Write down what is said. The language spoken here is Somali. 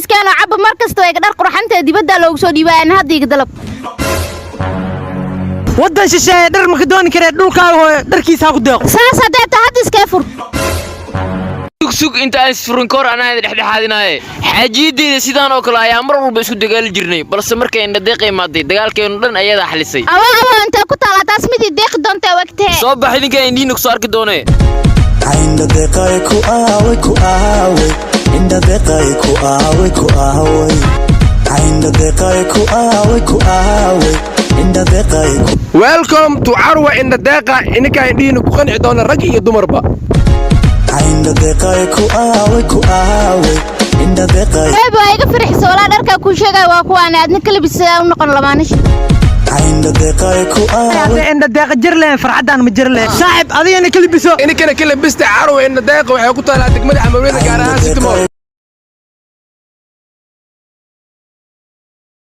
iskaano cab markasta way dhar qurxanta dibadda loogu soo dhiibaan hadii dalab wadan shisheeye dhar ma ka dooni karee dhulkaaga hooyo dharkiisa ku deeqo saas hadeeta hadda iska fur sug inta ay furin koor anaa dhexdhexaadinaaye xaajiyadeeda sidaan oo kale ayaa mar walba isku dagaal jirnay balse markay indha deeqay maaday dagaalkeenu dhan ayada xalisay awa inta ku taala taas mid deeq doonta waqtee soo bax idinka indiin ku soo arki doonee inda deeqay ku aaway inda deeqay ku aaway inda deeqay ku aaway inda deeqay welcome to Arwa inda deeqa ininka indiin ku qanci doona rag iyo dumarba inda deeqay ku aaway inda deeqay iga farxis wala dharka ku sheegay waa kuwaan aadna kala bisay u noqon lamaanish inda deeqay ku aaway inda deeqa jirleen farxadan ma jirleen saaxib adigana kala biso inikana kala bista Arwa inda deeqa waxay ku taala degmada Amawlada gaar ahaan Sidmo